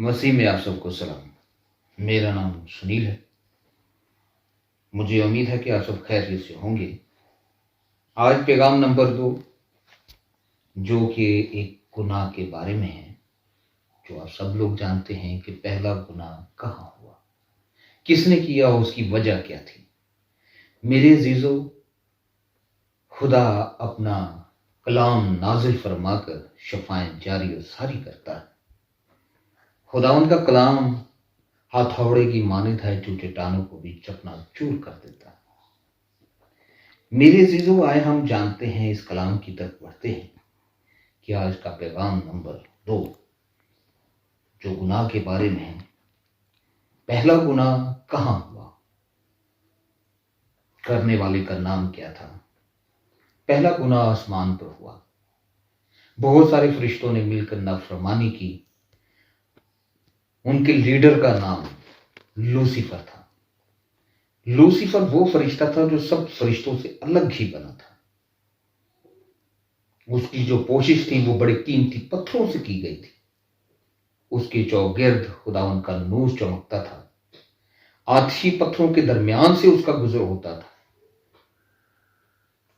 مسیح میں آپ سب کو سلام۔ میرا نام سنیل ہے۔ مجھے امید ہے کہ آپ سب خیریت سے ہوں گے۔ آج پیغام نمبر 2، جو کہ ایک گناہ کے بارے میں ہے، جو آپ سب لوگ جانتے ہیں کہ پہلا گناہ کہاں ہوا، کس نے کیا اور اس کی وجہ کیا تھی۔ میرے عزیزو، خدا اپنا کلام نازل فرما کر شفائیں جاری و ساری کرتا ہے۔ خداوند کا کلام ہتھوڑے کی مانند ہے جو چٹانوں کو بھی چکنا چور کر دیتا ہے۔ میرے عزیزو، آئے ہم جانتے ہیں، اس کلام کی طرف بڑھتے ہیں کہ آج کا پیغام نمبر 2 جو گناہ کے بارے میں ہے، پہلا گناہ کہاں ہوا، کرنے والے کا نام کیا تھا۔ پہلا گناہ آسمان پر ہوا۔ بہت سارے فرشتوں نے مل کر نافرمانی کی۔ ان کے لیڈر کا نام لوسیفر تھا۔ لوسیفر وہ فرشتہ تھا جو سب فرشتوں سے الگ ہی بنا تھا۔ اس کی جو پوشش تھی وہ بڑے قیمتی پتھروں سے کی گئی تھی۔ اس کے چوگرد خداوند کا نور چمکتا تھا۔ آتشی پتھروں کے درمیان سے اس کا گزر ہوتا تھا۔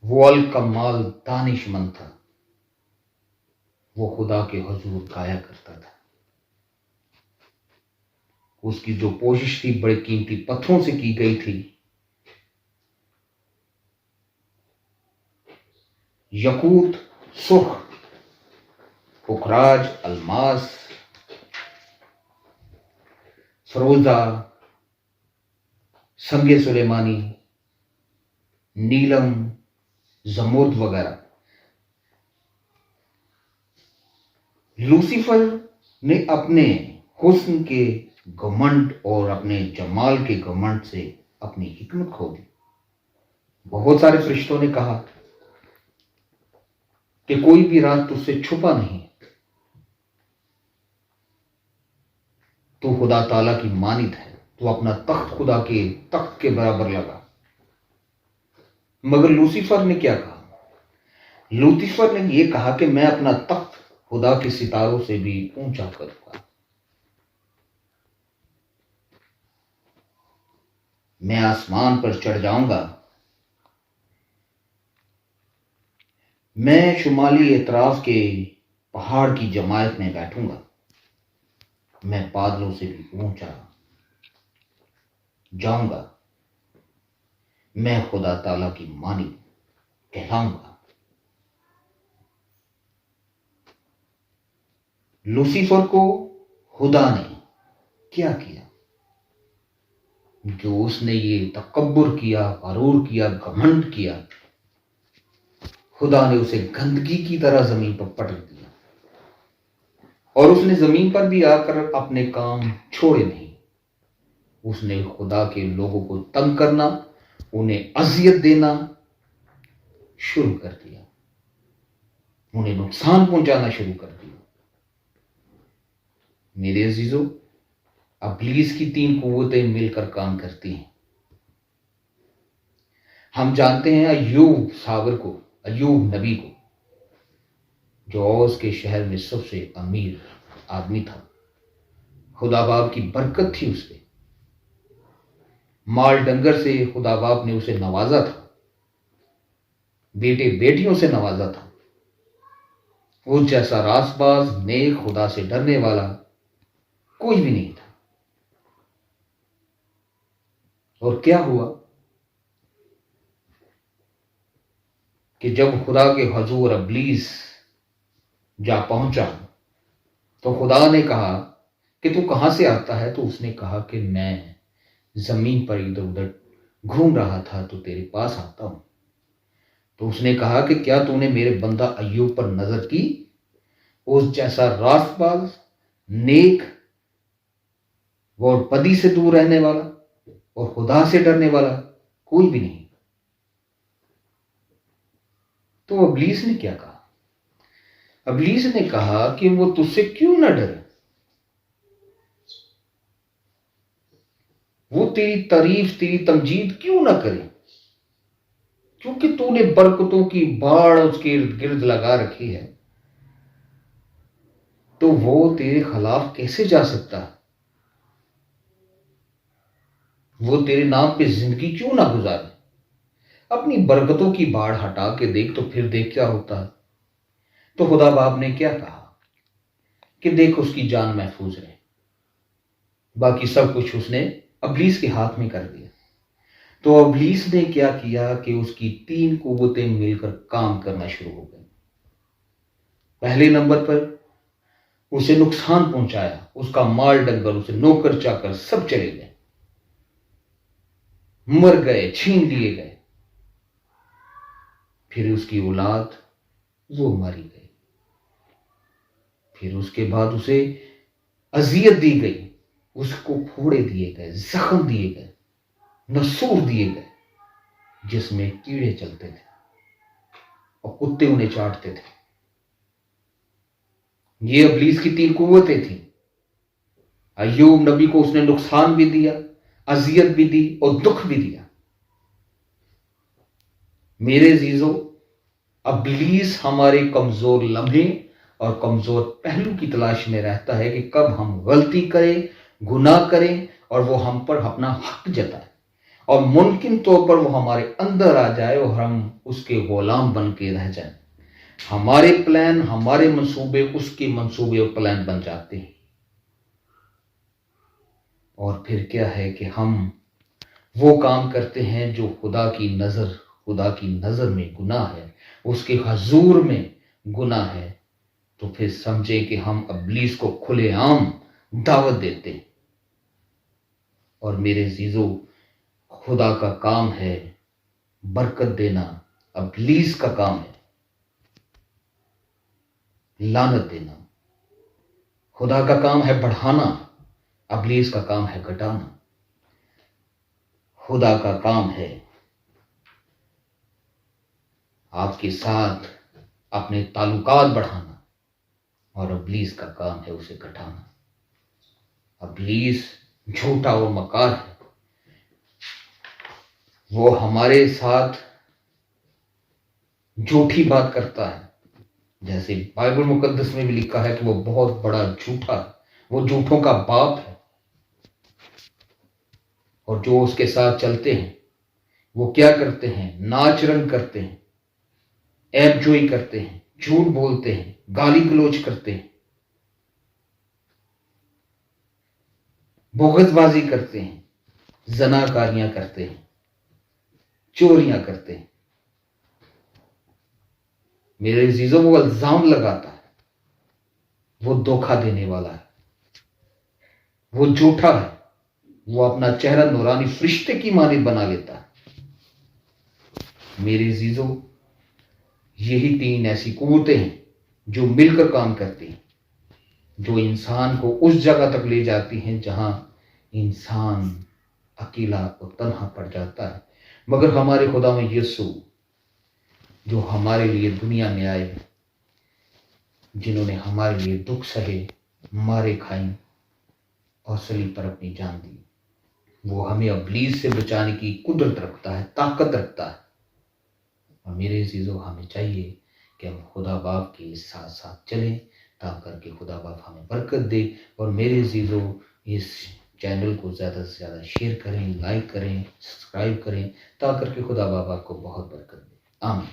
وہ الکمال دانش مند تھا۔ وہ خدا کے حضور گایا کرتا تھا۔ اس کی جو پوشش تھی بڑے قیمتی پتھروں سے کی گئی تھی۔ یقوت، سرخ، پکراج، الماس، فروزہ، سنگ سلیمانی، نیلم، زمرد وغیرہ۔ لوسیفر نے اپنے حسن کے گھمنڈ اور اپنے جمال کے گھمنڈ سے اپنی حکمت کھو دی۔ بہت سارے فرشتوں نے کہا کہ کوئی بھی راز تجھ سے چھپا نہیں، تو خدا تعالیٰ کی مانند ہے، تو اپنا تخت خدا کے تخت کے برابر لگا۔ مگر لوسیفر نے کیا کہا؟ لوسیفر نے یہ کہا کہ میں اپنا تخت خدا کے ستاروں سے بھی اونچا کروں گا۔ میں آسمان پر چڑھ جاؤں گا۔ میں شمالی اطراف کے پہاڑ کی جماعت میں بیٹھوں گا۔ میں بادلوں سے بھی اونچا جاؤں گا۔ میں خدا تعالیٰ کی مانی کہلاؤں گا۔ لوسیفر کو خدا نے کیا کیا؟ جو اس نے یہ تکبر کیا، غرور کیا، گھمنڈ کیا، خدا نے اسے گندگی کی طرح زمین پر پٹک دیا، اور اس نے زمین پر بھی آ کر اپنے کام چھوڑے نہیں۔ اس نے خدا کے لوگوں کو تنگ کرنا، انہیں اذیت دینا شروع کر دیا، انہیں نقصان پہنچانا شروع کر دیا۔ میرے عزیزو، ابلیس کی 3 قوتیں مل کر کام کرتی ہیں۔ ہم جانتے ہیں ایوب ساگر کو، ایوب نبی کو، جو اوس کے شہر میں سب سے امیر آدمی تھا۔ خدا باپ کی برکت تھی اس پہ۔ مال ڈنگر سے خدا باپ نے اسے نوازا تھا، بیٹے بیٹیوں سے نوازا تھا۔ اس جیسا راست باز، نیک، خدا سے ڈرنے والا کوئی بھی نہیں تھا۔ اور کیا ہوا کہ جب خدا کے حضور ابلیس جا پہنچا تو خدا نے کہا کہ تو کہاں سے آتا ہے؟ تو اس نے کہا کہ میں زمین پر ادھر ادھر گھوم رہا تھا تو تیرے پاس آتا ہوں۔ تو اس نے کہا کہ کیا تو نے میرے بندہ ایوب پر نظر کی؟ اس جیسا راست باز، نیک، وہ بدی سے دور رہنے والا اور خدا سے ڈرنے والا کوئی بھی نہیں۔ تو ابلیس نے کیا کہا؟ ابلیس نے کہا کہ وہ تجھ سے کیوں نہ ڈرے، وہ تیری تعریف، تیری تمجید کیوں نہ کرے، کیونکہ تو نے برکتوں کی باڑ اس کے ارد گرد لگا رکھی ہے۔ تو وہ تیرے خلاف کیسے جا سکتا ہے؟ وہ تیرے نام پہ زندگی کیوں نہ گزارے؟ اپنی برکتوں کی باڑ ہٹا کے دیکھ تو پھر دیکھ کیا ہوتا ہے۔ تو خدا باپ نے کیا کہا کہ دیکھ اس کی جان محفوظ رہے، باقی سب کچھ اس نے ابلیس کے ہاتھ میں کر دیا۔ تو ابلیس نے کیا کیا کہ اس کی 3 قوتیں مل کر کام کرنا شروع ہو گئی۔ پہلے نمبر پر اسے نقصان پہنچایا، اس کا مال ڈنگر، اسے نوکر چاکر سب چلے گئے، مر گئے، چھین لیے گئے۔ پھر اس کی اولاد وہ ماری گئی۔ پھر اس کے بعد اسے اذیت دی گئی، اس کو پھوڑے دیے گئے، زخم دیے گئے، نسور دیے گئے، جس میں کیڑے چلتے تھے اور کتے انہیں چاٹتے تھے۔ یہ ابلیس کی 3 قوتیں تھیں۔ ایوب نبی کو اس نے نقصان بھی دیا، اذیت بھی دی اور دکھ بھی دیا۔ میرے عزیزو، ابلیس ہمارے کمزور لمحے اور کمزور پہلو کی تلاش میں رہتا ہے کہ کب ہم غلطی کریں، گناہ کریں اور وہ ہم پر اپنا حق جتائے، اور ممکن طور پر وہ ہمارے اندر آ جائے اور ہم اس کے غلام بن کے رہ جائیں۔ ہمارے پلان، ہمارے منصوبے اس کے منصوبے اور پلان بن جاتے ہیں، اور پھر کیا ہے کہ ہم وہ کام کرتے ہیں جو خدا کی نظر میں گناہ ہے، اس کے حضور میں گناہ ہے۔ تو پھر سمجھیں کہ ہم ابلیس کو کھلے عام دعوت دیتے ہیں۔ اور میرے عزیزو، خدا کا کام ہے برکت دینا، ابلیس کا کام ہے لعنت دینا۔ خدا کا کام ہے بڑھانا، ابلیس کا کام ہے گھٹانا۔ خدا کا کام ہے آپ کے ساتھ اپنے تعلقات بڑھانا، اور ابلیس کا کام ہے اسے گھٹانا۔ ابلیس جھوٹا اور مکار ہے، وہ ہمارے ساتھ جھوٹی بات کرتا ہے، جیسے بائبل مقدس میں بھی لکھا ہے کہ وہ بہت بڑا جھوٹا ہے، وہ جھوٹوں کا باپ ہے۔ اور جو اس کے ساتھ چلتے ہیں وہ کیا کرتے ہیں؟ ناچ رنگ کرتے ہیں، عیب جوئی کرتے ہیں، جھوٹ بولتے ہیں، گالی گلوچ کرتے ہیں، بغض بازی کرتے ہیں، زناکاریاں کرتے ہیں، چوریاں کرتے ہیں۔ میرے عزیزوں، وہ الزام لگاتا ہے، وہ دھوکہ دینے والا ہے، وہ جھوٹا ہے، وہ اپنا چہرہ نورانی فرشتے کی مانند بنا لیتا ہے۔ میرے عزیزوں، یہی 3 ایسی قوتیں ہیں جو مل کر کام کرتی ہیں، جو انسان کو اس جگہ تک لے جاتی ہیں جہاں انسان اکیلا اور تنہا پڑ جاتا ہے۔ مگر ہمارے خدا میں یسوع، جو ہمارے لیے دنیا میں آئے، جنہوں نے ہمارے لیے دکھ سہے، مارے کھائیں اور صلیب پر اپنی جان دی، وہ ہمیں ابلیس سے بچانے کی قدرت رکھتا ہے، طاقت رکھتا ہے۔ اور میرے عزیزو، ہمیں چاہیے کہ ہم خدا باپ کے ساتھ ساتھ چلیں، تاکہ کر کے خدا باپ ہمیں برکت دے۔ اور میرے عزیزو، اس چینل کو زیادہ سے زیادہ شیئر کریں، لائک کریں، سبسکرائب کریں، تاکہ کر کے خدا باپ آپ کو بہت برکت دے۔ آمین۔